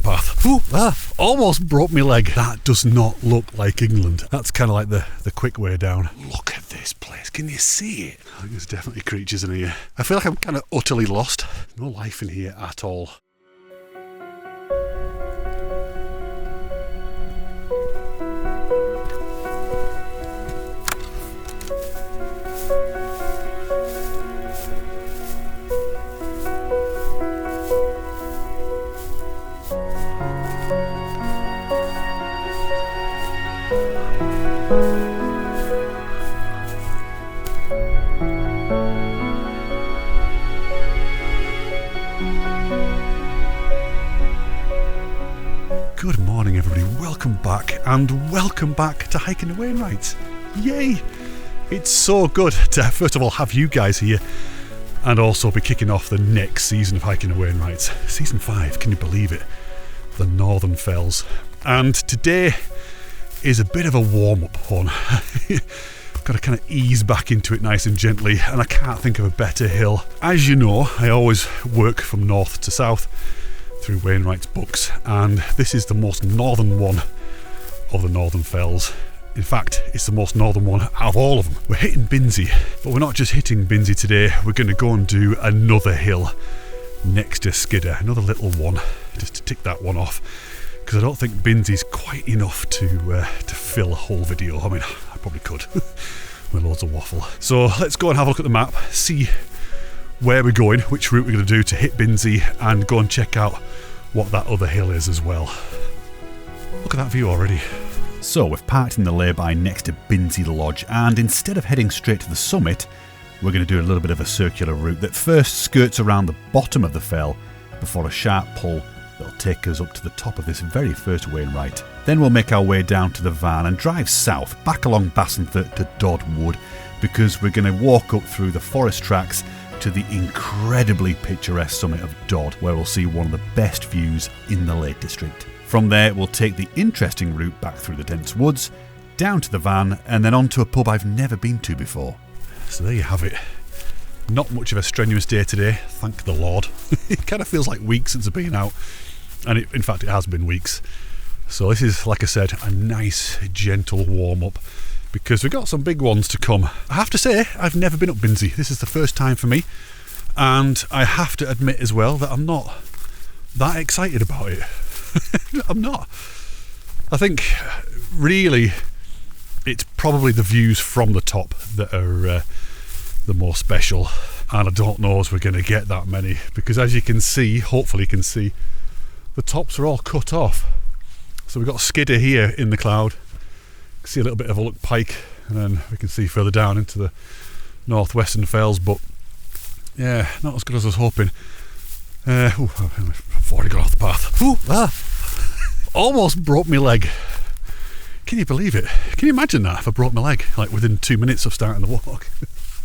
the path. Ooh, almost broke my leg. That does not look like England. That's kind of like the quick way down. Look at this place. Can you see it? I think there's definitely creatures in here. I feel like I'm kind of utterly lost. No life in here at all. Good morning everybody, welcome back to Hiking the Wainwrights. Yay! It's so good to first of all have you guys here and also be kicking off the next season of Hiking the Wainwrights. Season 5, can you believe it? The Northern Fells. And today is a bit of a warm-up one. Got to kind of ease back into it nice and gently, and I can't think of a better hill. As you know, I always work from north to south through Wainwright's books, and this is the most northern one of the Northern Fells. In fact, it's the most northern one out of all of them. We're hitting Binsey, but we're not just hitting Binsey today, we're going to go and do another hill next to Skidder, another little one, just to tick that one off, because I don't think Binsey's quite enough to fill a whole video. I mean, I probably could, with loads of waffle. So let's go and have a look at the map, see where we're going, which route we're going to do to hit Binsey, and go and check out what that other hill is as well. Look at that view already. So we've parked in the lay-by next to Binsey Lodge, and instead of heading straight to the summit, we're going to do a little bit of a circular route that first skirts around the bottom of the fell before a sharp pull that'll take us up to the top of this very first Wainwright. Then we'll make our way down to the van and drive south back along Bassingthorpe to Dodd Wood, because we're going to walk up through the forest tracks to the incredibly picturesque summit of Dodd, where we'll see one of the best views in the Lake District. From there, we'll take the interesting route back through the dense woods, down to the van, and then on to a pub I've never been to before. So there you have it. Not much of a strenuous day today, thank the Lord. It kind of feels like weeks since I've been out, and in fact it has been weeks. So this is, like I said, a nice, gentle warm-up, because we've got some big ones to come. I have to say, I've never been up Binsey. This is the first time for me, and I have to admit as well that I'm not that excited about it. I'm not. I think really it's probably the views from the top that are the more special, and I don't know if we're going to get that many, because as you can see, hopefully you can see, the tops are all cut off. So we've got Skidder here in the cloud, see a little bit of Ullock Pike, and then we can see further down into the northwestern fells, but yeah, not as good as I was hoping. I've already got off the path. Almost broke my leg. Can you believe it? Can you imagine that if I broke my leg like within 2 minutes of starting the walk?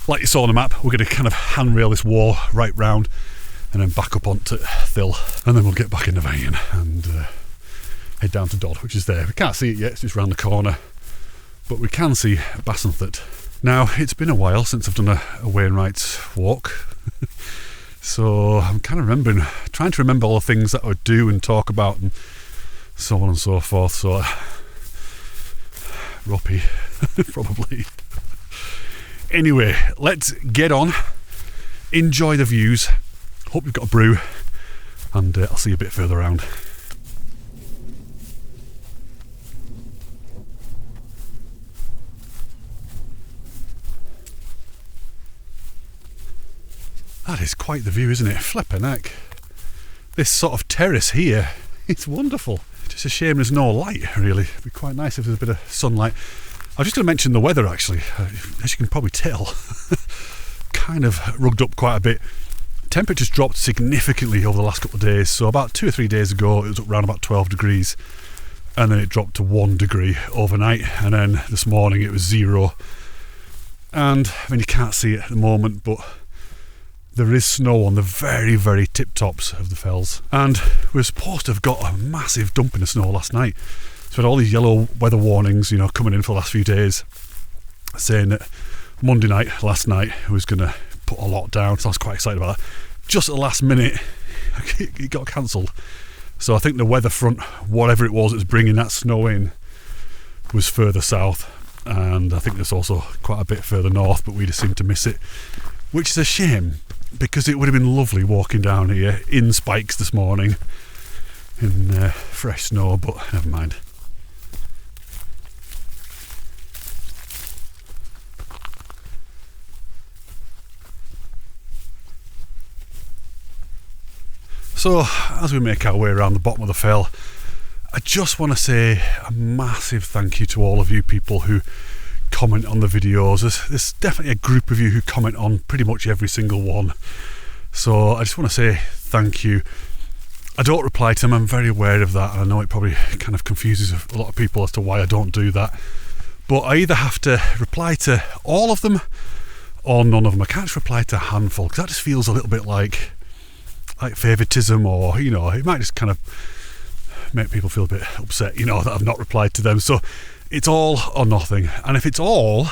Like you saw on the map, we're going to kind of handrail this wall right round and then back up onto Thill, and then we'll get back in the van and head down to Dodd, which is there. We can't see it yet, it's just round the corner, but we can see Bassingthorpe. Now, it's been a while since I've done a Wainwright's walk. So I'm kind of trying to remember all the things that I would do and talk about and so on and so forth. So ropey, probably. Anyway, let's get on. Enjoy the views. Hope you've got a brew, and I'll see you a bit further around. That is quite the view, isn't it? Flippin' heck. This sort of terrace here, it's wonderful. Just a shame there's no light, really. It'd be quite nice if there's a bit of sunlight. I was just going to mention the weather, actually. As you can probably tell, kind of rugged up quite a bit. Temperatures dropped significantly over the last couple of days. So about 2 or 3 days ago, it was up around about 12 degrees. And then it dropped to 1 degree overnight. And then this morning it was 0. And, I mean, you can't see it at the moment, but there is snow on the very, very tip tops of the fells. And we're supposed to have got a massive dumping of snow last night. So we had all these yellow weather warnings, you know, coming in for the last few days, saying that Monday night, last night, was going to put a lot down. So I was quite excited about that. Just at the last minute, it got cancelled. So I think the weather front, whatever it was bringing that snow in, was further south, and I think there's also quite a bit further north, but we just seemed to miss it, which is a shame, because it would have been lovely walking down here in spikes this morning in fresh snow, but never mind. So as we make our way around the bottom of the fell, I just want to say a massive thank you to all of you people who comment on the videos. There's definitely a group of you who comment on pretty much every single one. So I just want to say thank you. I don't reply to them, I'm very aware of that, and I know it probably kind of confuses a lot of people as to why I don't do that. But I either have to reply to all of them or none of them. I can't just reply to a handful, because that just feels a little bit like favouritism, or, you know, it might just kind of make people feel a bit upset, you know, that I've not replied to them. So it's all or nothing, and if it's all,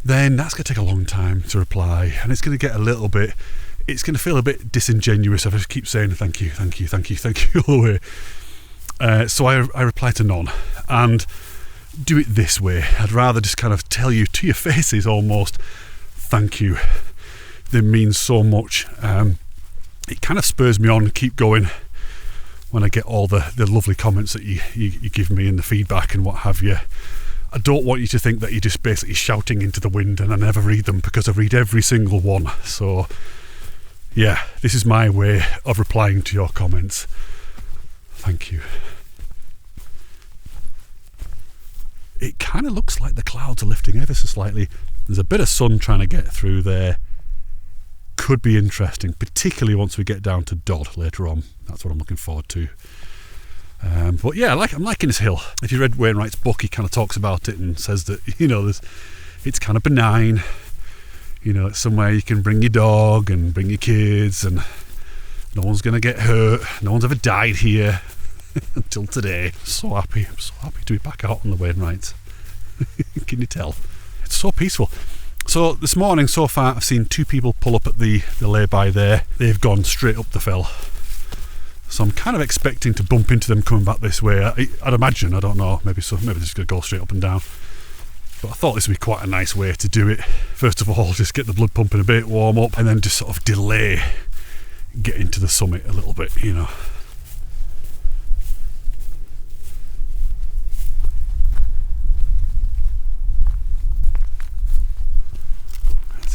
then that's going to take a long time to reply, and it's going to get a little bit, it's going to feel a bit disingenuous if I just keep saying thank you, thank you, thank you, thank you all the way. So I reply to none, and do it this way. I'd rather just kind of tell you to your faces almost, thank you. They mean so much. It kind of spurs me on to keep going when I get all the lovely comments that you give me and the feedback and what have you. I don't want you to think that you're just basically shouting into the wind and I never read them, because I read every single one. So yeah, this is my way of replying to your comments. Thank you. It kind of looks like the clouds are lifting ever so slightly. There's a bit of sun trying to get through there. Could be interesting, particularly once we get down to Dodd later on. That's what I'm looking forward to. But yeah, I'm liking this hill. If you read Wainwright's book, he kind of talks about it and says that, you know, it's kind of benign. You know, it's somewhere you can bring your dog and bring your kids, and no one's going to get hurt. No one's ever died here until today. I'm so happy to be back out on the Wainwrights. Can you tell? It's so peaceful. So this morning so far I've seen 2 people pull up at the lay-by there. They've gone straight up the fell. So I'm kind of expecting to bump into them coming back this way. I'd imagine, I don't know, maybe they're just going to go straight up and down. But I thought this would be quite a nice way to do it. First of all, just get the blood pumping a bit, warm up, and then just sort of delay getting to the summit a little bit, you know.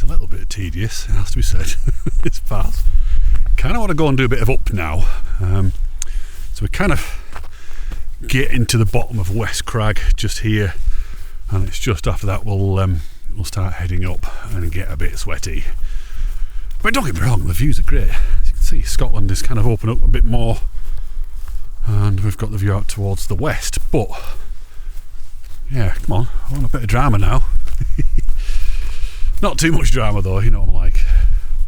A little bit tedious, it has to be said, this path. Kind of want to go and do a bit of up now. So we kind of get into the bottom of West Crag just here, and it's just after that we'll start heading up and get a bit sweaty. But don't get me wrong, the views are great. As you can see, Scotland is kind of open up a bit more, and we've got the view out towards the west. But yeah, come on, I want a bit of drama now. Not too much drama though, you know what I'm like.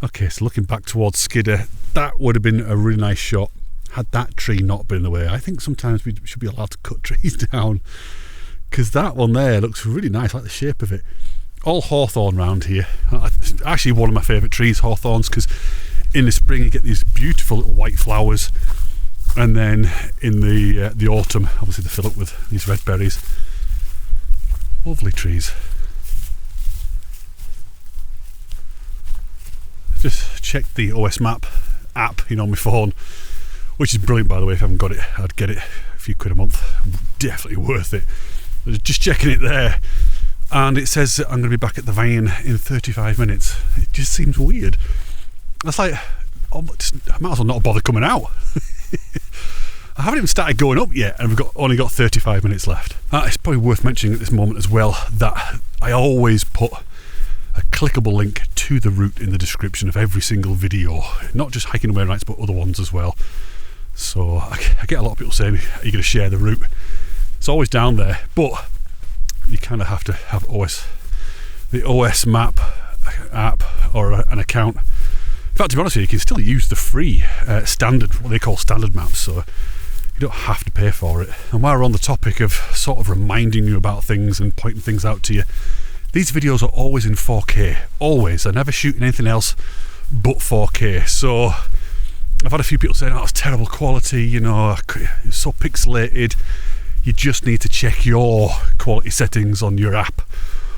Okay, so looking back towards Skidder, that would have been a really nice shot had that tree not been in the way. I think sometimes we should be allowed to cut trees down, because that one there looks really nice, I like the shape of it. All hawthorn round here. Actually one of my favourite trees, hawthorns, because in the spring you get these beautiful little white flowers, and then in the autumn obviously they fill up with these red berries. Lovely trees. Just checked the OS Map app, you know, on my phone, which is brilliant by the way. If I haven't got it, I'd get it. A few quid a month, definitely worth it. Just checking it there, and it says that I'm going to be back at the Vine in 35 minutes. It just seems weird. That's like, I might as well not bother coming out. I haven't even started going up yet, and we've only got 35 minutes left. It's probably worth mentioning at this moment as well that I always put a clickable link to the route in the description of every single video, not just Hiking the Wainwrights but other ones as well. So I get a lot of people saying, are you going to share the route? It's always down there, but you kind of have to have the OS Map app or an account. In fact, to be honest with you, you can still use the free standard, what they call standard maps, so you don't have to pay for it. And while we're on the topic of sort of reminding you about things and pointing things out to you, these videos are always in 4K, always. I never shoot anything else but 4K. So I've had a few people saying, oh, it's terrible quality, you know, it's so pixelated. You just need to check your quality settings on your app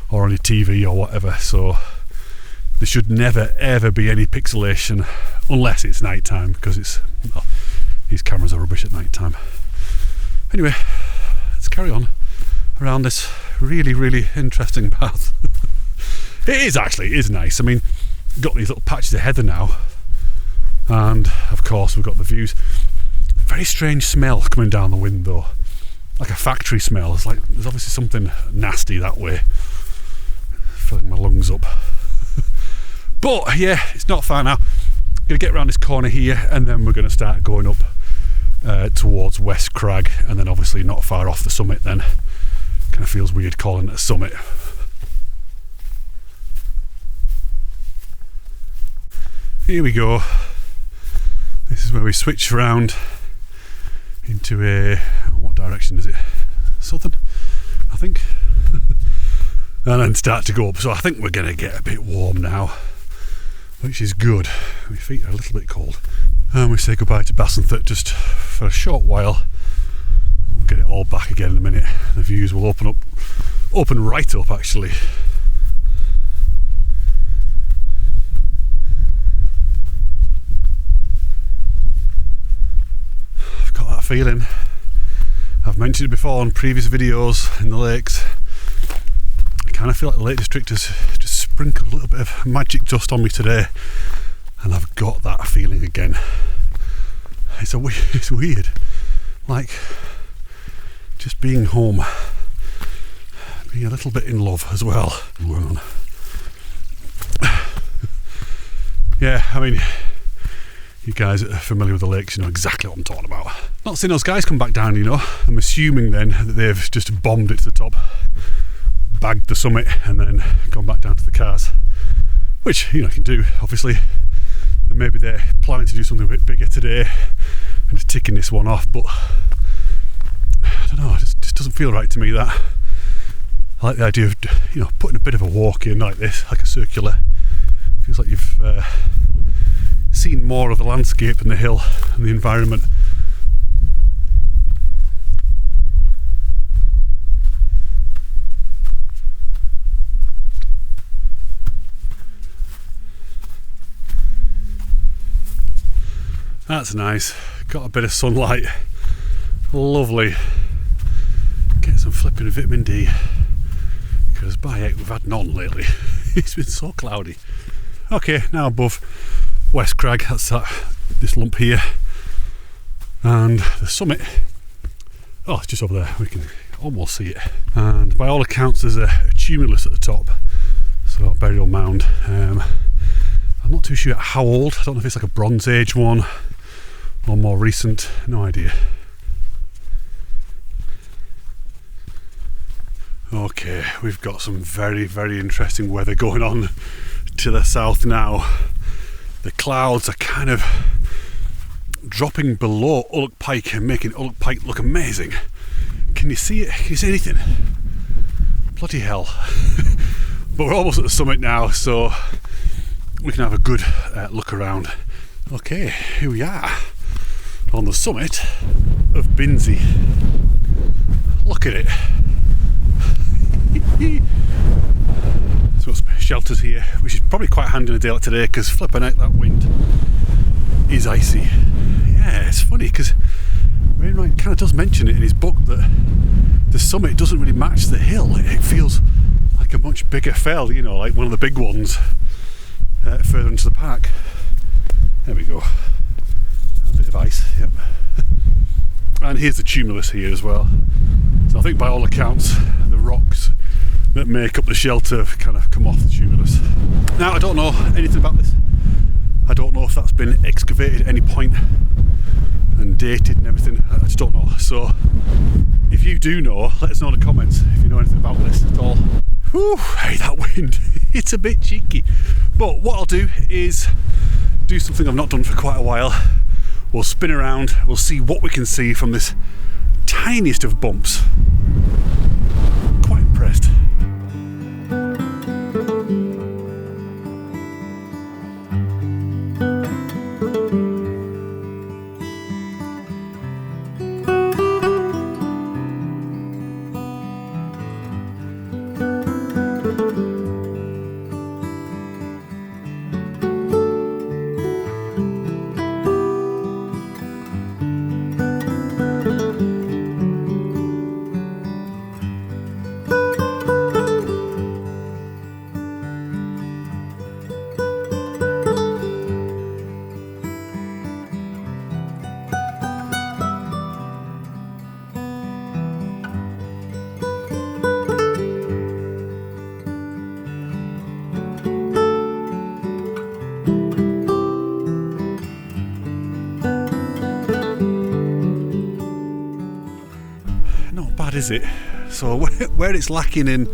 or on your TV or whatever. So there should never ever be any pixelation unless it's night time, because these cameras are rubbish at night time. Anyway, let's carry on around this really, really interesting path. It is nice. I mean, we've got these little patches of heather now, and of course we've got the views. Very strange smell coming down the wind though, like a factory smell. It's like there's obviously something nasty that way, filling my lungs up. But yeah, it's not far now. Gonna get around this corner here, and then we're gonna start going up towards West Crag, and then obviously not far off the summit. Then kind of feels weird calling it a summit. Here we go. This is where we switch around into what direction is it? Southern, I think. And then start to go up. So I think we're going to get a bit warm now, which is good. My feet are a little bit cold. And we say goodbye to Bassenthwaite just for a short while. We'll get it all back again in a minute. The views will open right up actually. Feeling. I've mentioned it before on previous videos in the lakes. I kind of feel like the Lake District has just sprinkled a little bit of magic dust on me today, and I've got that feeling again. It's weird, like just being home, being a little bit in love as well. Yeah, I mean, you guys that are familiar with the lakes, you know exactly what I'm talking about. Not seeing those guys come back down, you know. I'm assuming then that they've just bombed it to the top, bagged the summit, and then gone back down to the cars, which, you know, you can do, obviously. And maybe they're planning to do something a bit bigger today and just ticking this one off, but I don't know, it just doesn't feel right to me. That I like the idea of, you know, putting a bit of a walk in like this, like a circular. Feels like you've seen more of the landscape and the hill and the environment. That's nice. Got a bit of sunlight. Lovely. Get some flipping vitamin D, because by heck we've had none lately. It's been so cloudy. Okay, now above West Crag, that's this lump here, and the summit. Oh, it's just over there. We can almost see it. And by all accounts, there's a tumulus at the top, so a burial mound. I'm not too sure how old. I don't know if it's like a Bronze Age one or more recent. No idea. Okay, we've got some very, very interesting weather going on to the south now. The clouds are kind of dropping below Ulloch Pike and making Ulloch Pike look amazing. Can you see it? Can you see anything? Bloody hell. But we're almost at the summit now, so we can have a good look around. Okay, here we are on the summit of Binsey. Look at it. So got shelters here, which is probably quite handy in a day like today, because flipping out, that wind is icy. Yeah, it's funny because Wainwright kind of does mention it in his book that the summit doesn't really match the hill. It feels like a much bigger fell, you know, like one of the big ones further into the park. There we go. A bit of ice, yep. And here's the tumulus here as well. So I think by all accounts, the rocks that make up the shelter have kind of come off the tumulus. Now, I don't know anything about this. I don't know if that's been excavated at any point and dated and everything. I just don't know. So if you do know, let us know in the comments if you know anything about this at all. Whew, hey, that wind, it's a bit cheeky. But what I'll do is do something I've not done for quite a while. We'll spin around, we'll see what we can see from this tiniest of bumps. Quite impressed. bad, is it? So where it's lacking in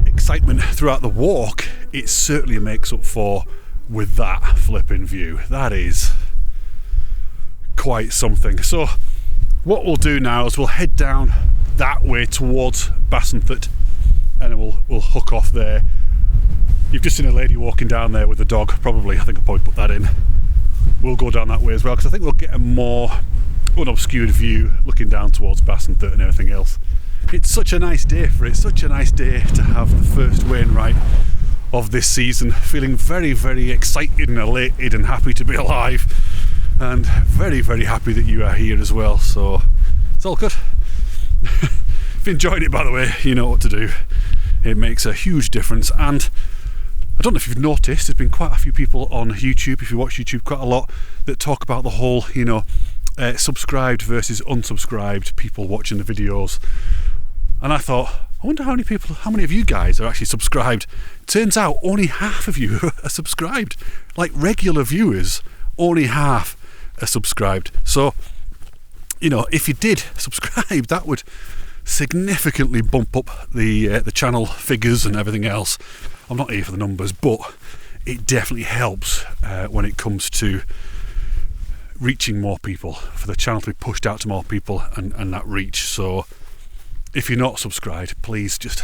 excitement throughout the walk, it certainly makes up for with that flipping view. That is quite something. So what we'll do now is we'll head down that way towards Bassenthwaite, and then we'll hook off there. You've just seen a lady walking down there with a dog, probably. I think I'll probably put that in. We'll go down that way as well, because I think we'll get a more unobscured view looking down towards Bassenthwaite and everything else. It's such a nice day for it, such a nice day to have the first Wainwright of this season. Feeling very, very excited and elated and happy to be alive, and very, very happy that you are here as well. So it's all good. If you're enjoying it, by the way, you know what to do. It makes a huge difference. And I don't know if you've noticed, there's been quite a few people on YouTube, if you watch YouTube quite a lot, that talk about the whole, subscribed versus unsubscribed people watching the videos. And I thought, I wonder how many of you guys are actually subscribed. Turns out only half of you are subscribed. Like regular viewers, only half are subscribed. So, if you did subscribe, that would significantly bump up the channel figures and everything else. I'm not here for the numbers, but it definitely helps when it comes to reaching more people, for the channel to be pushed out to more people and that reach. So if you're not subscribed, please just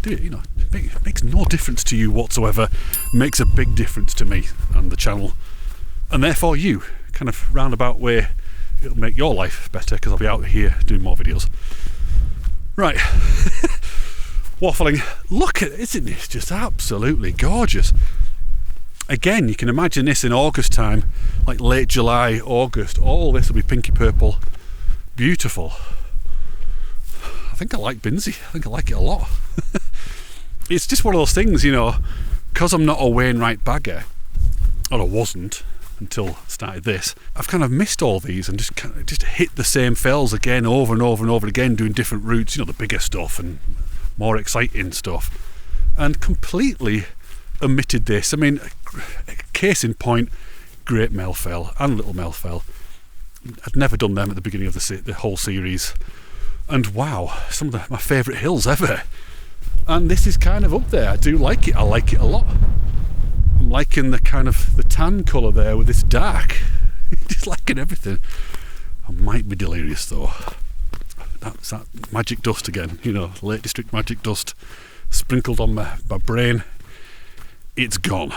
do it. It makes no difference to you whatsoever. It makes a big difference to me and the channel, and therefore you. Kind of roundabout way, it'll make your life better, because I'll be out here doing more videos. Right. Waffling. Look at it, isn't this just absolutely gorgeous? Again, you can imagine this in August time, like late July, August. All this will be pinky purple. Beautiful. I think I like Binsey. I think I like it a lot. It's just one of those things, because I'm not a Wainwright bagger, or I wasn't until I started this. I've kind of missed all these and just hit the same fells again over and over and over again, doing different routes, the bigger stuff and more exciting stuff, and completely omitted this. I mean, case in point, Great Mel Fell and Little Mel Fell. I'd never done them at the beginning of the whole series, and wow, some of my favourite hills ever. And this is kind of up there. I do like it. I like it a lot. I'm liking the kind of the tan colour there with this dark. Just liking everything. I might be delirious though. That's that magic dust again, Lake District magic dust sprinkled on my brain. It's gone.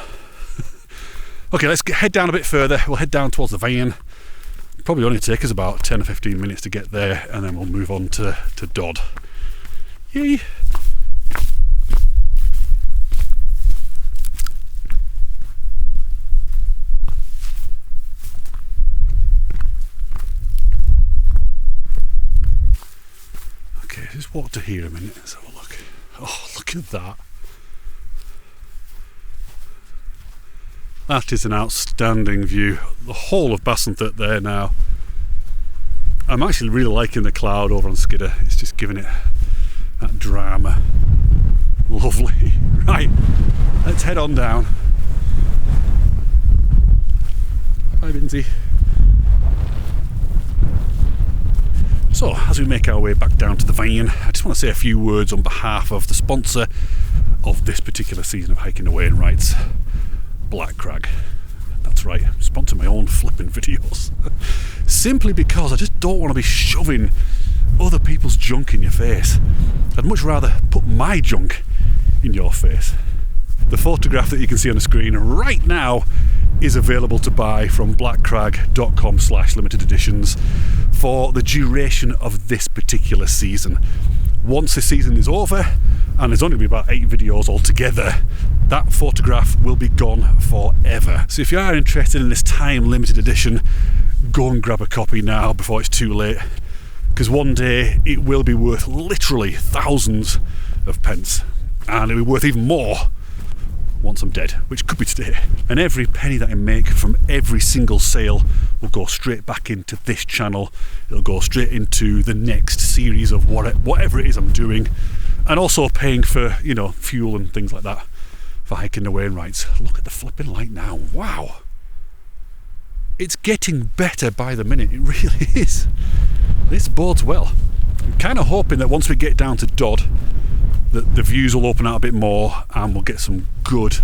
Okay, let's head down a bit further. We'll head down towards the van. Probably only take us about 10 or 15 minutes to get there, and then we'll move on to Dodd. Yay! Okay, just walk to here a minute. Let's have a look. Oh, look at that. That is an outstanding view. The whole of Bassenthwaite there now. I'm actually really liking the cloud over on Skidder. It's just giving it that drama. Lovely. Right, let's head on down. Bye, Binsey. So, as we make our way back down to the van, I just want to say a few words on behalf of the sponsor of this particular season of Hiking the Wainwrights, Black Crag. That's right, I'm sponsoring my own flipping videos. Simply because I just don't want to be shoving other people's junk in your face. I'd much rather put my junk in your face. The photograph that you can see on the screen right now is available to buy from blackcrag.com/limited editions for the duration of this particular season. Once the season is over, and there's only going to be about 8 videos altogether, that photograph will be gone forever. So if you are interested in this time limited edition, go and grab a copy now before it's too late, because one day it will be worth literally thousands of pence, and it'll be worth even more once I'm dead, which could be today. And every penny that I make from every single sale will go straight back into this channel. It'll go straight into the next series of whatever it is I'm doing, and also paying for, fuel and things like that for Hiking the Wainwrights. Look at the flipping light now. Wow. It's getting better by the minute. It really is. This bodes well. kind of hoping that once we get down to Dodd, that the views will open out a bit more and we'll get some good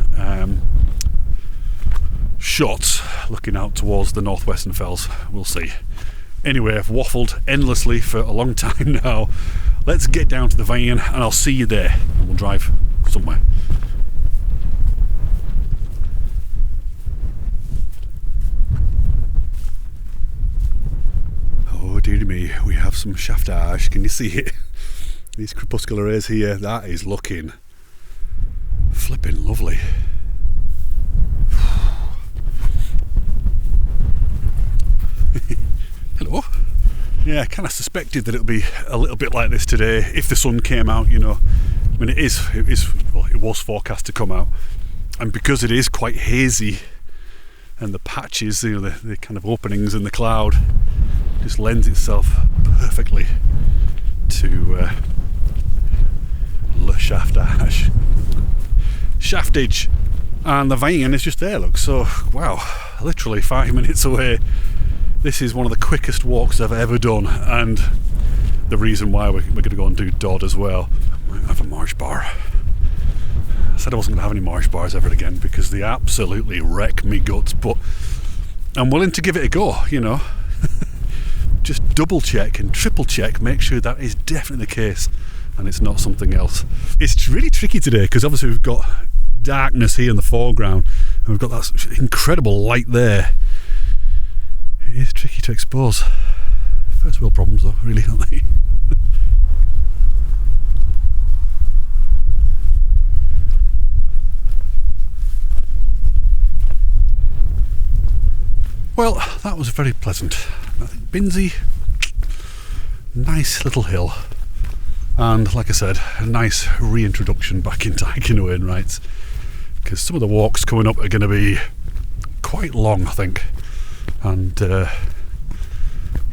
shots looking out towards the northwestern fells. We'll see. Anyway, I've waffled endlessly for a long time now. Let's get down to the van and I'll see you there. And we'll drive somewhere. Oh dear me, we have some shaftage. Can you see it? These crepuscular rays here, that is looking flipping lovely. Hello. Yeah, I kind of suspected that it would be a little bit like this today if the sun came out, you know. I mean, it was forecast to come out, and because it is quite hazy, and the patches, you know, the kind of openings in the cloud, just lends itself perfectly to le shaftage. Shaftage, and the van is just there. Look, so wow, literally 5 minutes away. This is one of the quickest walks I've ever done, and the reason why we're going to go and do Dodd as well. I might have a marsh bar. I said I wasn't going to have any marsh bars ever again because they absolutely wreck me guts, but I'm willing to give it a go, you know. Just double check and triple check, make sure that is definitely the case and it's not something else. It's really tricky today because obviously we've got darkness here in the foreground and we've got that incredible light there. It is tricky to expose. First world problems though, really, aren't they? Well, that was very pleasant. Binsey, nice little hill, and like I said, a nice reintroduction back into hiking the Wainwrights, because some of the walks coming up are going to be quite long, I think, and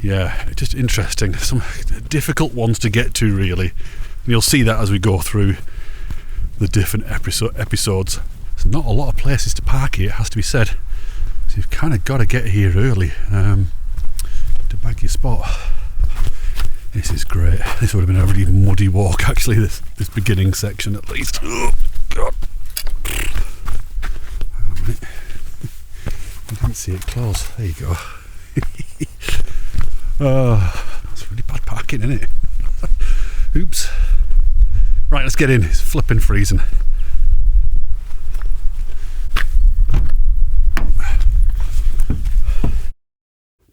yeah, just interesting. Some difficult ones to get to, really, and you'll see that as we go through the different episodes. There's not a lot of places to park here, it has to be said. So you've kind of got to get here early to bag your spot. This is great. This would have been a really muddy walk, actually, this beginning section at least. Oh, God. Hang on a minute. You can't see it close. There you go. Oh, that's really bad parking, isn't it? Oops. Right, let's get in. It's flipping freezing.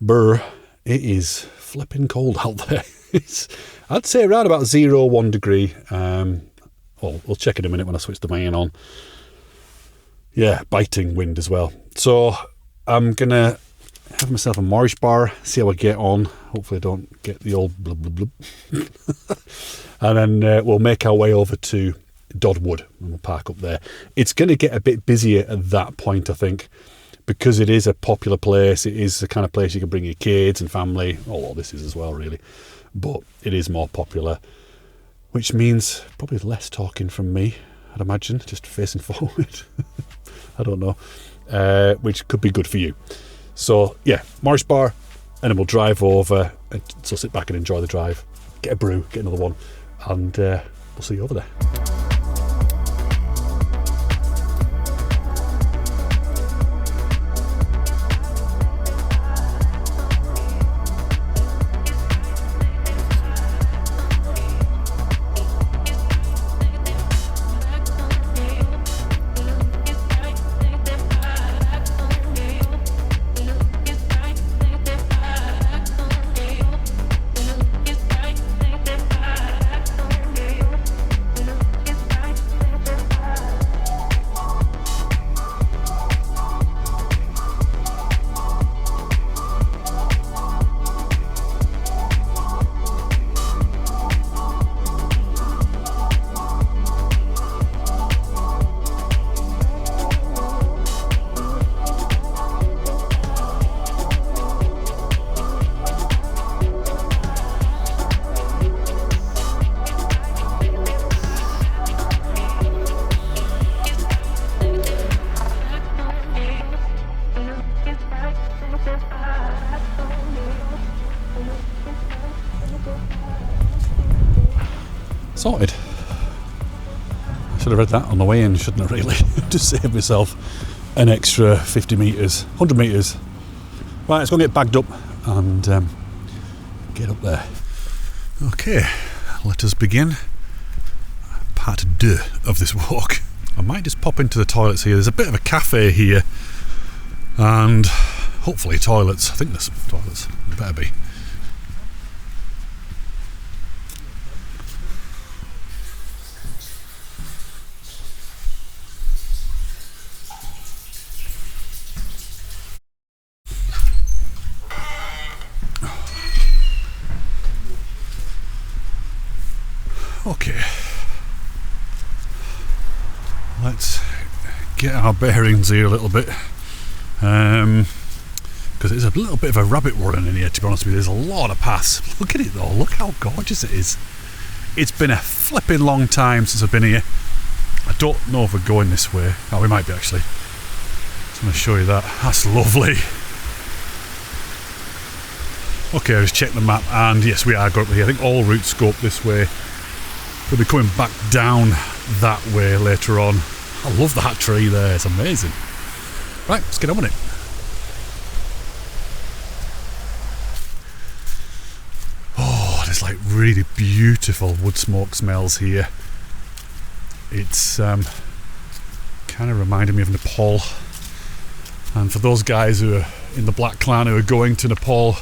Brr, it is flipping cold out there. I'd say around about 1 degree. We'll check in a minute when I switch the van on. Yeah, biting wind as well. So I'm gonna have myself a marsh bar, see how I get on. Hopefully I don't get the old blub blub blub. And then we'll make our way over to Dodd Wood and we'll park up there. It's going to get a bit busier at that point, I think, because it is a popular place. It is the kind of place you can bring your kids and family. Although this is as well, really, but it is more popular, which means probably less talking from me, I'd imagine, just facing forward. I don't know, which could be good for you. So yeah, marsh bar, and then we'll drive over, and so sit back and enjoy the drive, get a brew, get another one, and we'll see you over there. Sorted. I should have read that on the way in, shouldn't I, really? To save myself an extra 50 metres, 100 metres. Right, let's go and get bagged up and get up there. Okay, let us begin part 2 of this walk. I might just pop into the toilets here. There's a bit of a cafe here and hopefully toilets. I think there's toilets, there better be. Okay, let's get our bearings here a little bit, because it's a little bit of a rabbit warren in here, to be honest with you. There's a lot of paths. Look at it though, look how gorgeous it is. It's been a flipping long time since I've been here. I don't know if we're going this way. Oh, we might be actually. Just going to show you that. That's lovely. Okay, I just checked the map and yes, we are going up here. I think all routes go up this way. We'll be coming back down that way later on. I love that tree there, it's amazing. Right, let's get on with it. Oh, there's like really beautiful wood smoke smells here. It's kind of reminded me of Nepal. And for those guys who are in the Black Clan who are going to Nepal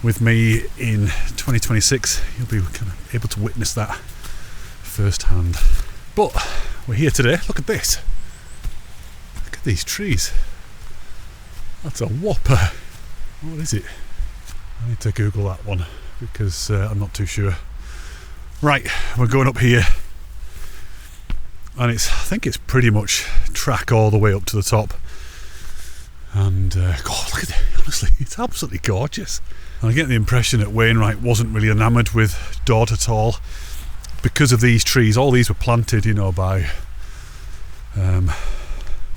with me in 2026, you'll be kind of able to witness that firsthand. But we're here today. Look at this. Look at these trees. That's a whopper. What is it? I need to Google that one because I'm not too sure. Right, we're going up here, and I think it's pretty much track all the way up to the top. And God, look at it. Honestly, it's absolutely gorgeous. And I get the impression that Wainwright wasn't really enamoured with Dodd at all because of these trees. All these were planted, you know, by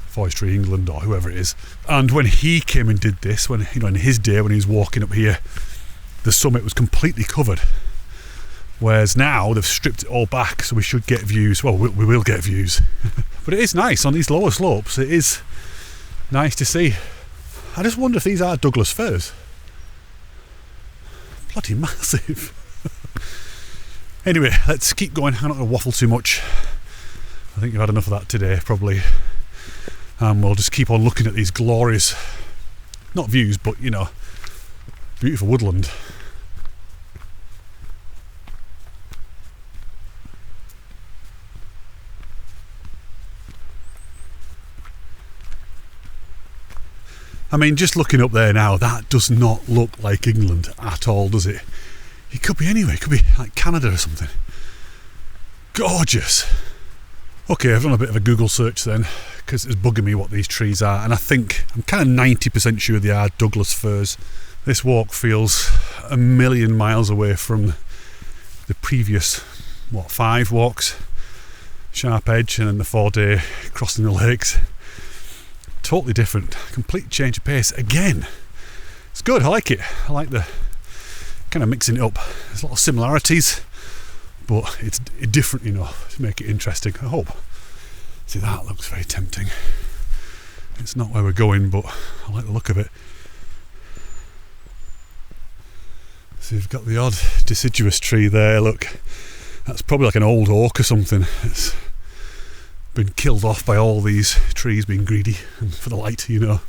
Forestry England or whoever it is. And when he came and did this, when, you know, in his day when he was walking up here, the summit was completely covered. Whereas now they've stripped it all back, so we should get views. Well, we will get views. But it is nice on these lower slopes. It is nice to see. I just wonder if these are Douglas firs. Bloody massive. Anyway, let's keep going. I'm not going to waffle too much. I think you've had enough of that today, probably. And we'll just keep on looking at these glorious, not views, but, you know, beautiful woodland. I mean, just looking up there now, that does not look like England at all, does it? It could be anywhere. It could be like Canada or something. Gorgeous. Okay, I've done a bit of a Google search then, because it's bugging me what these trees are, and I think I'm kind of 90% sure they are Douglas firs. This walk feels a million miles away from the previous, 5 walks. Sharp Edge and then the 4-day crossing the lakes. Totally different, complete change of pace again. It's good, I like it. I like the kind of mixing it up. There's a lot of similarities, but it's different enough to make it interesting, I hope. See, that looks very tempting. It's not where we're going, but I like the look of it. So you've got the odd deciduous tree there, look. That's probably like an old oak or something. It's been killed off by all these trees being greedy and for the light, you know.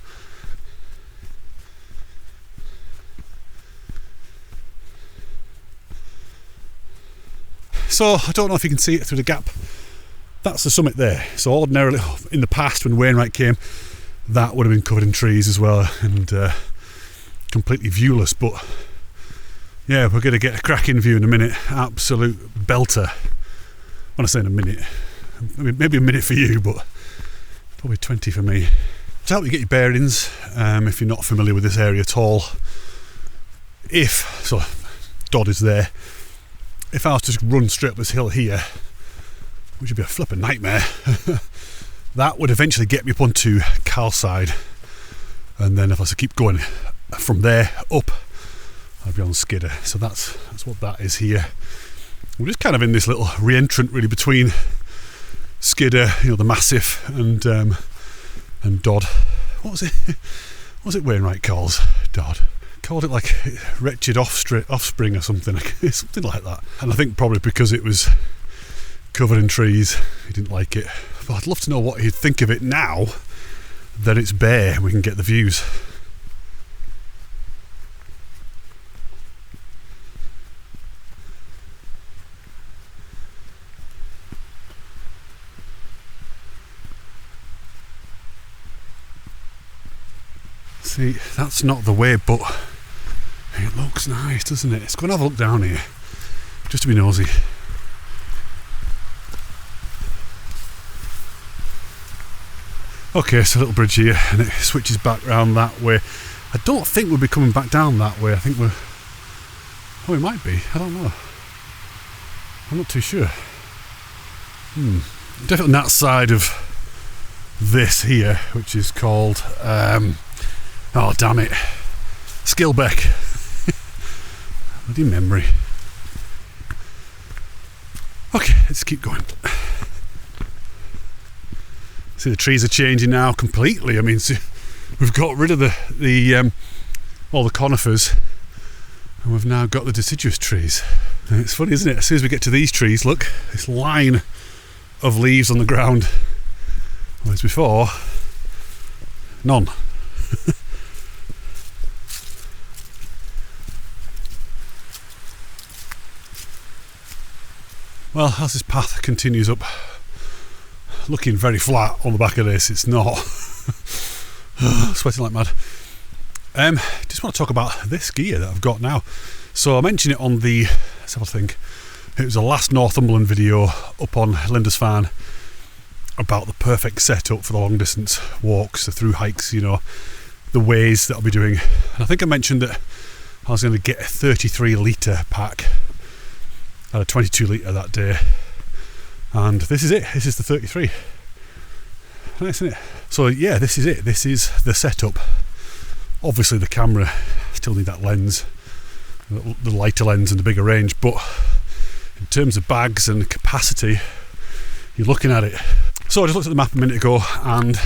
So I don't know if you can see it through the gap. That's the summit there. So ordinarily in the past when Wainwright came, that would have been covered in trees as well and completely viewless, but yeah, we're going to get a cracking view in a minute. Absolute belter. When I say in a minute, maybe a minute for you, but probably 20 for me. To help you get your bearings, if you're not familiar with this area at all, so Dodd is there. If I was to just run straight up this hill here, which would be a flipping nightmare, that would eventually get me up onto Carlside, and then if I was to keep going from there up, I'd be on Skidder. So that's what that is here. We're just kind of in this little re-entrant really between Skidder, the Massive, and Dodd. What was it Wainwright calls Dodd? Called it like wretched offspring or something, something like that. And I think probably because it was covered in trees, he didn't like it. But I'd love to know what he'd think of it now that it's bare and we can get the views. See, that's not the way, but it looks nice, doesn't it? Let's go and have a look down here, just to be nosy. Okay, so a little bridge here, and it switches back round that way. I don't think we'll be coming back down that way. I think we're... Oh, it might be. I don't know. I'm not too sure. Definitely on that side of this here, which is called... oh, damn it. Skilbeck. Bloody memory. Okay, let's keep going. See, the trees are changing now completely. I mean, see, we've got rid of all the conifers, and we've now got the deciduous trees. And it's funny, isn't it? As soon as we get to these trees, look, this line of leaves on the ground. Whereas before, none. Well, as this path continues up, looking very flat on the back of this, it's not. Sweating like mad. Just want to talk about this gear that I've got now. So I mentioned it on the, let's have a think, it was the last Northumberland video up on Lindisfarne about the perfect setup for the long distance walks, the through hikes, the ways that I'll be doing. And I think I mentioned that I was going to get a 33 litre pack. I had a 22 litre that day, and this is it. This is the 33. Nice, isn't it? So yeah, this is it. This is the setup. Obviously the camera, still need that lens, the lighter lens and the bigger range, but in terms of bags and capacity, you're looking at it. So I just looked at the map a minute ago, and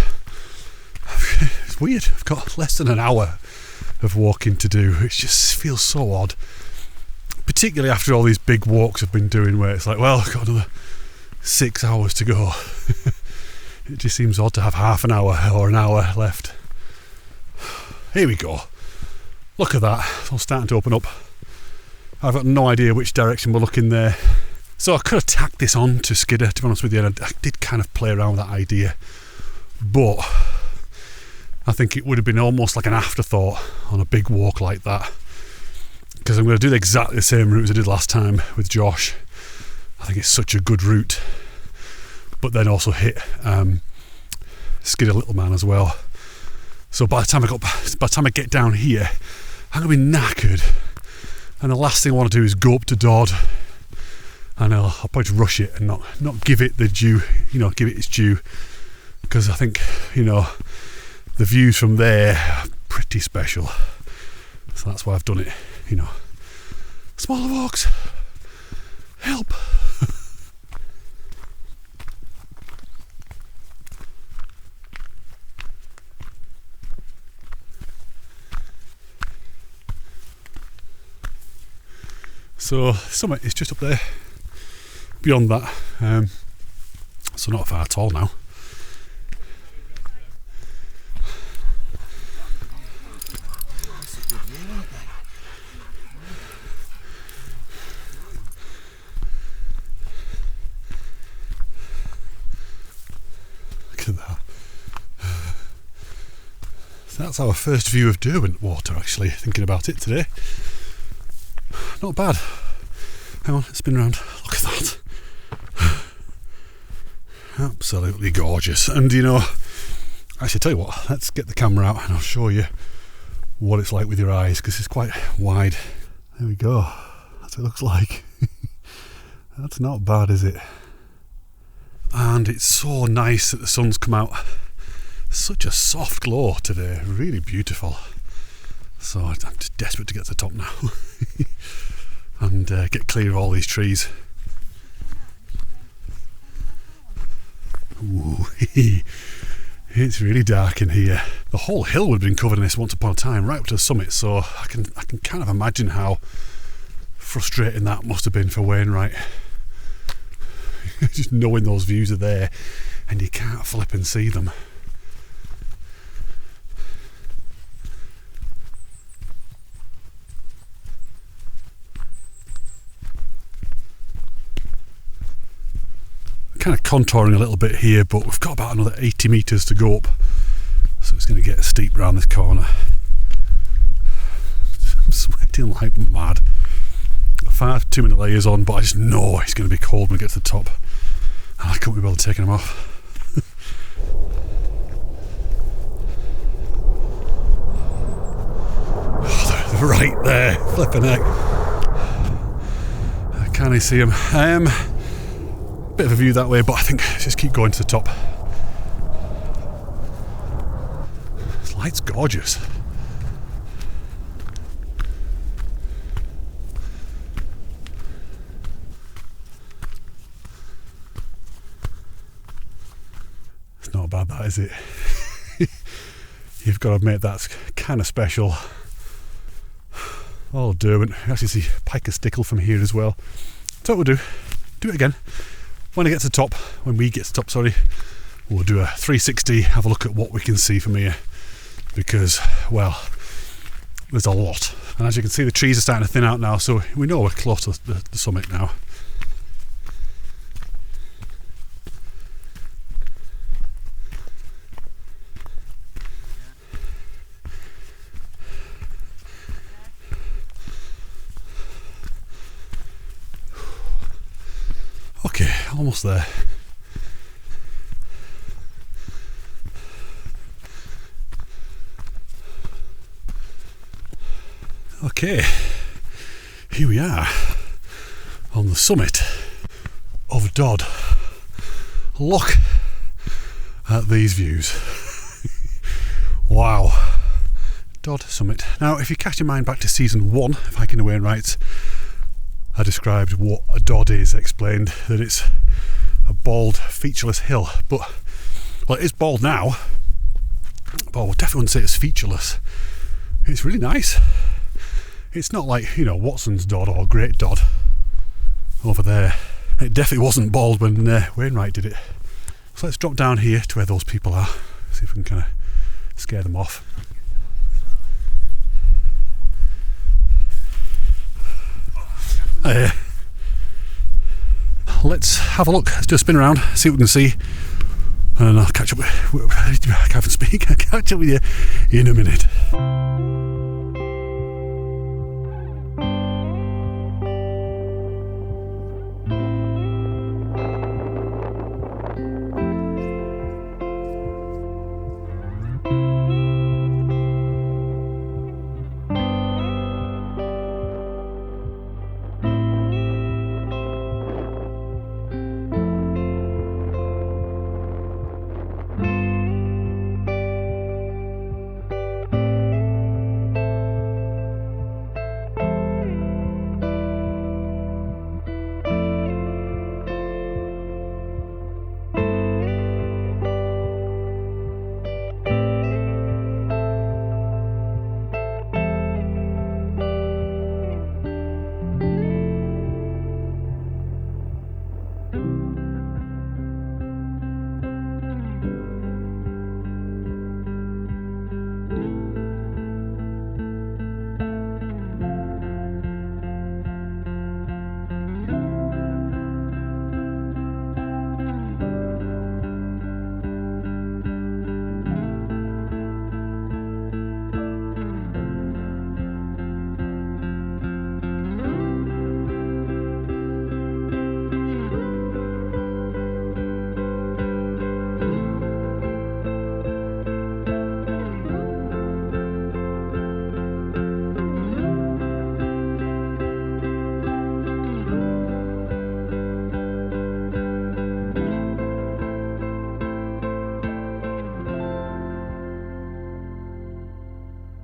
it's weird. I've got less than an hour of walking to do. It just feels so odd. Particularly after all these big walks I've been doing, where it's like, well, I've got another 6 hours to go. It just seems odd to have half an hour or an hour left. Here we go. Look at that. It's all starting to open up. I've got no idea which direction we're looking there. So I could have tacked this on to Skidder, to be honest with you, and I did kind of play around with that idea. But I think it would have been almost like an afterthought on a big walk like that. Because I'm going to do exactly the same route as I did last time with Josh. I think it's such a good route, but then also hit Skidder Little Man as well. So by the time I get down here, I'm going to be knackered, and the last thing I want to do is go up to Dodd, and I'll probably rush it and not give it the due, give it its due, because I think the views from there are pretty special. So that's why I've done it. Smaller walks, help. So summit is just up there, beyond that, so not far at all now. That's our first view of Derwent water, actually, thinking about it today. Not bad. Hang on, spin around. Look at that. Absolutely gorgeous. And actually, tell you what, let's get the camera out and I'll show you what it's like with your eyes, because it's quite wide. There we go. That's what it looks like. That's not bad, is it? And it's so nice that the sun's come out. Such a soft glow today, really beautiful. So I'm just desperate to get to the top now. And get clear of all these trees. Ooh, it's really dark in here. The whole hill would have been covered in this once upon a time, right up to the summit, so I can kind of imagine how frustrating that must have been for Wainwright. Just knowing those views are there and you can't flip and see them. Kind of contouring a little bit here, but we've got about another 80 metres to go up, so it's going to get steep round this corner. I'm sweating like mad. Got 5 2-minute layers on, but I just know it's going to be cold when we get to the top, and I can't be bothered taking them off. Oh, they're right there, flipping heck. Can I see them? Bit of a view that way, but I think let's just keep going to the top. This light's gorgeous. It's not bad, that is it? You've got to admit that's kind of special. Oh, Derwent. You actually see Piker Stickle from here as well. So what we'll do it again. When we get to the top, we'll do a 360, have a look at what we can see from here, because, well, there's a lot. And as you can see, the trees are starting to thin out now, so we know we're close to the summit now. Okay, almost there. Okay, here we are on the summit of Dodd. Look at these views. Wow. Dodd summit. Now, if you cast your mind back to season 1 of Hiking the Wainwrights, I described what a Dodd is, explained that it's a bald, featureless hill. But, well, it is bald now, but I definitely wouldn't say it's featureless. It's really nice. It's not like, you know, Watson's Dodd or Great Dodd over there. It definitely wasn't bald when Wainwright did it. So let's drop down here to where those people are, see if we can kind of scare them off. Let's have a look. Let's do a spin around, see what we can see, and I'll catch up with I can't even speak. I'll catch up with you in a minute.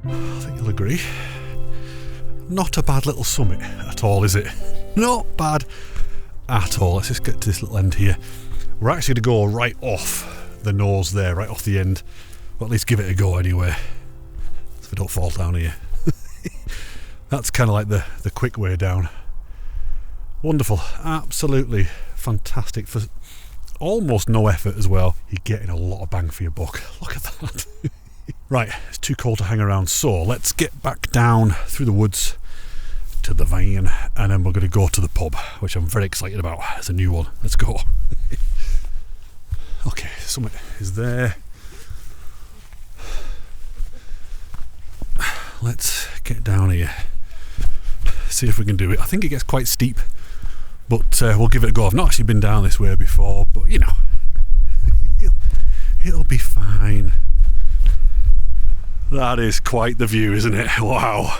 I think you'll agree. Not a bad little summit at all, is it? Not bad at all. Let's just get to this little end here. We're actually going to go right off the nose there, right off the end. Or at least give it a go anyway. So we don't fall down here. That's kind of like the quick way down. Wonderful. Absolutely fantastic. For almost no effort as well. You're getting a lot of bang for your buck. Look at that. Right, it's too cold to hang around, so let's get back down through the woods to the van, and then we're going to go to the pub, which I'm very excited about. It's a new one. Let's go. Okay, something is there. Let's get down here, see if we can do it. I think it gets quite steep, but we'll give it a go. I've not actually been down this way before, but you know, it'll be fine. That is quite the view, isn't it? Wow.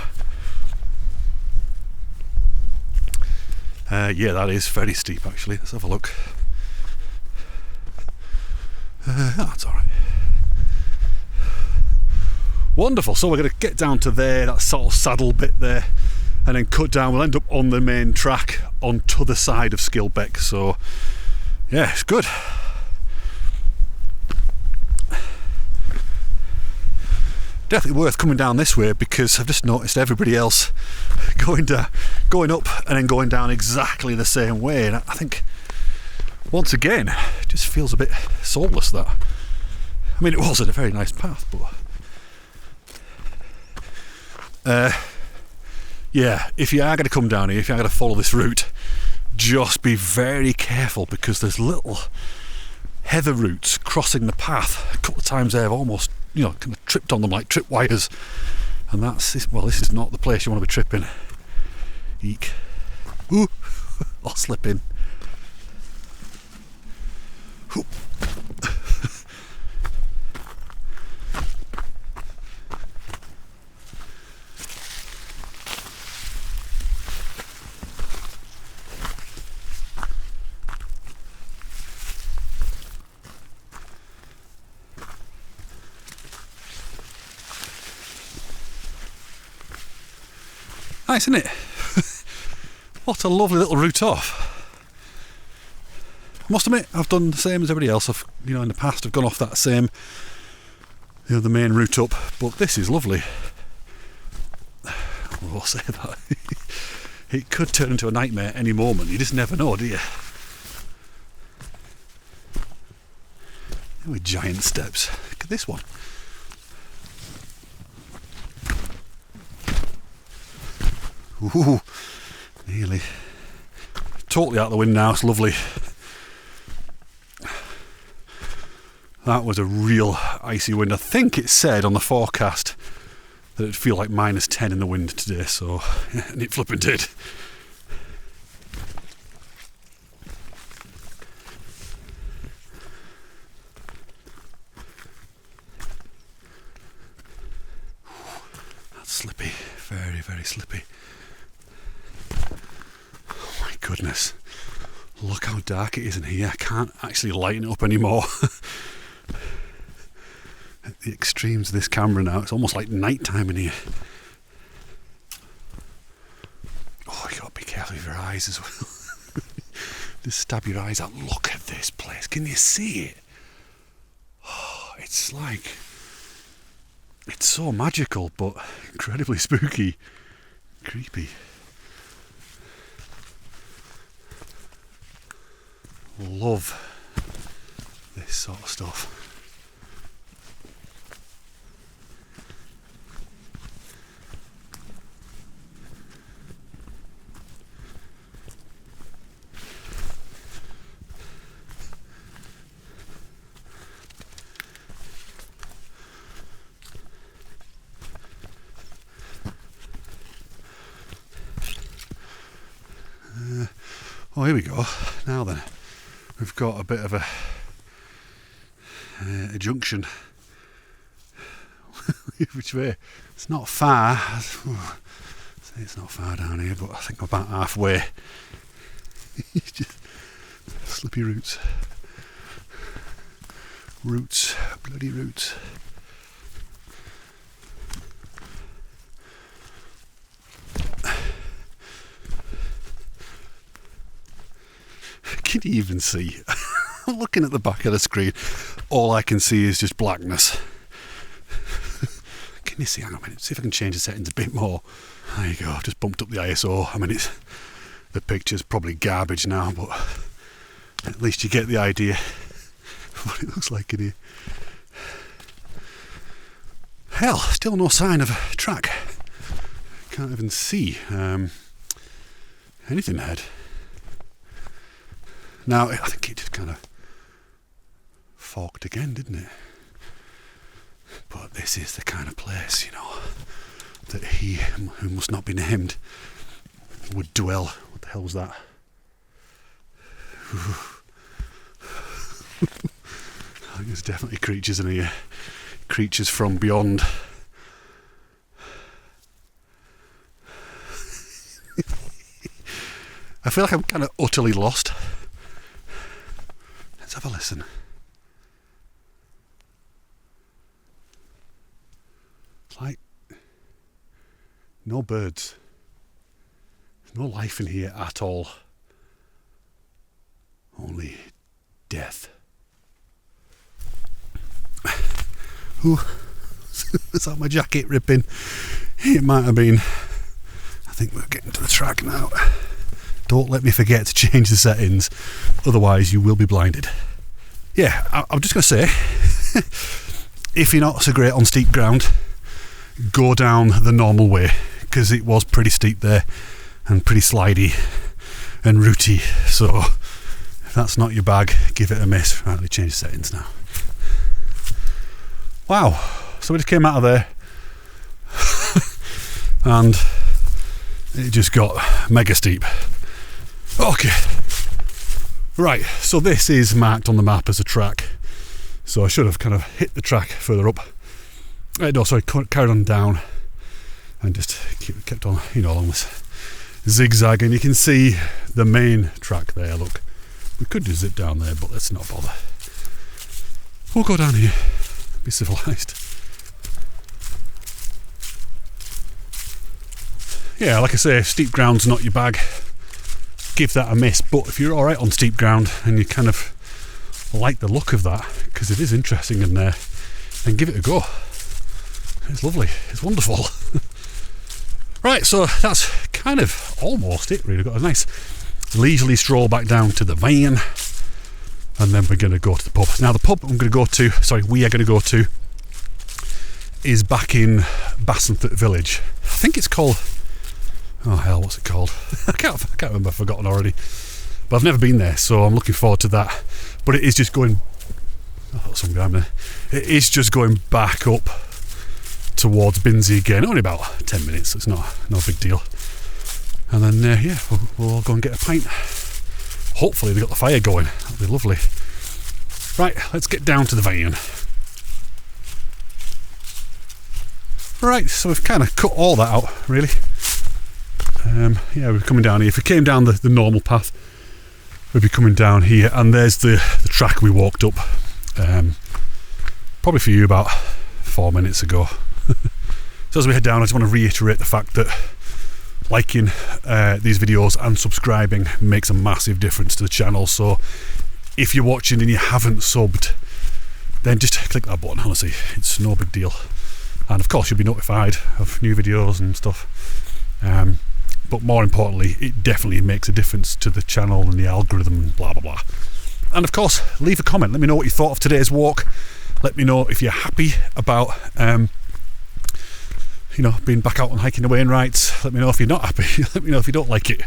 Yeah, that is very steep actually. Let's have a look. That's alright. Wonderful. So we're going to get down to there, that sort of saddle bit there, and then cut down. We'll end up on the main track on t'other side of Skilbeck. So yeah, it's good. Definitely worth coming down this way, because I've just noticed everybody else going up and then going down exactly the same way, and I think once again it just feels a bit soulless. That, I mean, it wasn't a very nice path, but yeah, if you are going to come down here, if you are going to follow this route, just be very careful, because there's little heather roots crossing the path. A couple of times there I've almost, you know, kind of tripped on them like tripwires, and that's, well, this is not the place you want to be tripping. Eek. Ooh, I'll slip in. Ooh. Nice, isn't it? What a lovely little route off. I must admit, I've done the same as everybody else. I've, you know, in the past I've gone off that same, you know, the main route up, but this is lovely. We'll say that. It could turn into a nightmare any moment. You just never know, do you? With giant steps. Look at this one. Ooh, nearly. Totally out the wind now, it's lovely. That was a real icy wind. I think it said on the forecast that it'd feel like -10 in the wind today, so, and it flipping did. That's slippy, very, very slippy. Oh my goodness, look how dark it is in here. I can't actually lighten it up anymore. At the extremes of this camera now, it's almost like night time in here. Oh, you got to be careful with your eyes as well. Just stab your eyes out. Look at this place, can you see it? Oh, it's like, it's so magical but incredibly spooky, creepy. Love this sort of stuff. Oh, here we go. Now then, we've got a bit of a junction. Which way? It's not far. It's not far down here, but I think we're about halfway. Just slippy roots. Roots. Bloody roots. can you even see? I'm looking at the back of the screen. All I can see is just blackness. Can you see? Hang on a minute. See if I can change the settings a bit more. There you go. I've just bumped up the ISO. I mean, the picture's probably garbage now, but at least you get the idea of what it looks like in here. Hell, still no sign of a track. Can't even see anything ahead. Now, I think it just kind of forked again, didn't it? But this is the kind of place, you know, that he, who must not be named, would dwell. What the hell was that? I think there's definitely creatures in here. Creatures from beyond. I feel like I'm kind of utterly lost. Let's have a listen. It's like no birds. There's no life in here at all. Only death. Ooh, is that my jacket ripping? It might have been. I think we're getting to the track now. Don't let me forget to change the settings, otherwise you will be blinded. Yeah, I'm just going to say, if you're not so great on steep ground, go down the normal way, because it was pretty steep there, and pretty slidey and rooty, so if that's not your bag, give it a miss. Right, let me change the settings now. Wow, so we just came out of there, and it just got mega steep. Okay, right, so this is marked on the map as a track, so I should have kind of hit the track further up. No, sorry, carried on down and just kept on, you know, along this zigzag, and you can see the main track there. Look, we could just zip down there, but let's not bother. We'll go down here, be civilised. Yeah, like I say, steep ground's not your bag. Give that a miss, but if you're alright on steep ground and you kind of like the look of that, because it is interesting in there, then give it a go. It's lovely, it's wonderful. Right, so that's kind of almost it really. We've got a nice leisurely stroll back down to the van, and then we're going to go to the pub. Now the pub we are going to go to is back in Bassenthwaite Village. I think it's called, oh hell, what's it called? I can't remember, I've forgotten already. But I've never been there, so I'm looking forward to that. But it is just going, I thought something behind there. It is just going back up towards Binsey again, only about 10 minutes, so it's no big deal. And then, yeah, we'll all go and get a pint. Hopefully they've got the fire going, that'll be lovely. Right, let's get down to the van. Right, so we've kind of cut all that out, really. Yeah, we're coming down here. If we came down the normal path, we'd be coming down here, and there's the track we walked up probably for you about 4 minutes ago. So as we head down, I just want to reiterate the fact that liking these videos and subscribing makes a massive difference to the channel. So if you're watching and you haven't subbed, then just click that button. Honestly, it's no big deal, and of course you'll be notified of new videos and stuff. But more importantly, it definitely makes a difference to the channel and the algorithm and blah blah blah. And of course, leave a comment. Let me know what you thought of today's walk. Let me know if you're happy about you know, being back out on hiking the Wainwrights. Let me know if you're not happy. Let me know if you don't like it.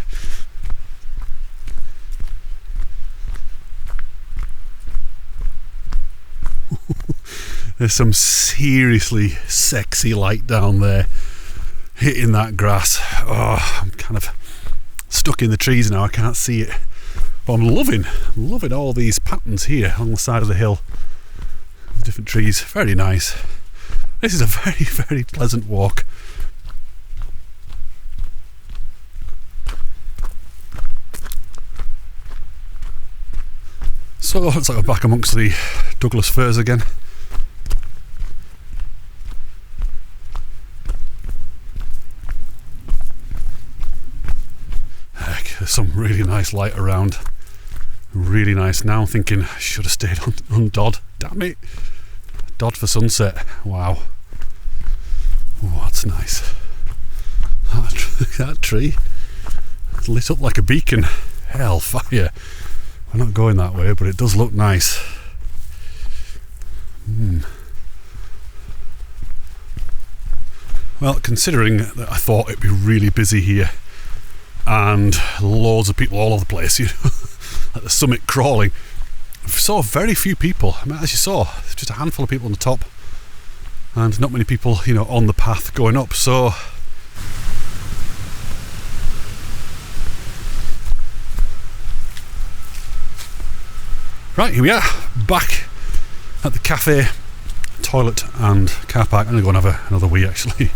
There's some seriously sexy light down there hitting that grass. Oh, I'm kind of stuck in the trees now, I can't see it, but I'm loving all these patterns here on the side of the hill, different trees. Very nice. This is a very, very pleasant walk. So it's like we're back amongst the Douglas firs again. Heck, there's some really nice light around. Really nice. Now I'm thinking I should have stayed on Dodd. Damn it. Dodd for sunset. Wow. Oh, that's nice. That tree lit up like a beacon. Hellfire. I'm not going that way, but it does look nice. Well, considering that I thought it'd be really busy here and loads of people all over the place, you know, at the summit crawling, I saw very few people. I mean, as you saw, just a handful of people on the top and not many people, you know, on the path going up. So right, here we are, back at the cafe, toilet and car park. I'm going to go and have another wee actually.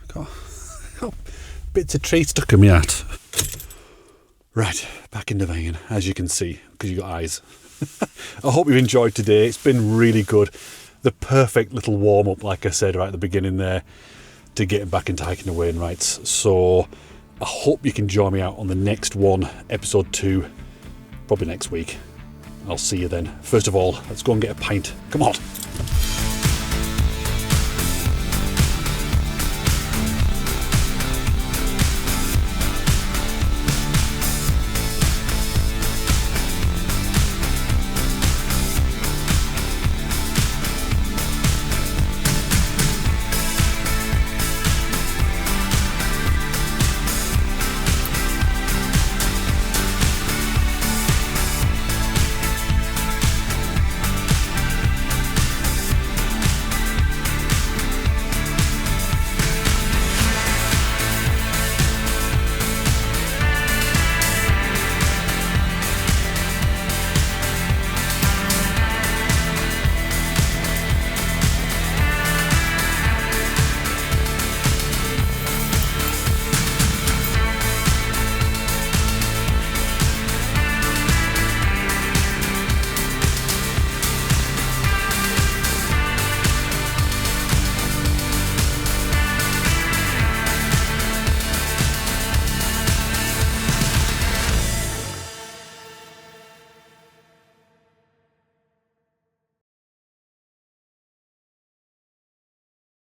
Got bits of tree stuck in my hat. Right, back in the van, as you can see, because you've got eyes. I hope you've enjoyed today. It's been really good. The perfect little warm-up, like I said right at the beginning there, to getting back into hiking the Wainwrights. So I hope you can join me out on the next one, episode 2, probably next week. I'll see you then. First of all, let's go and get a pint. Come on.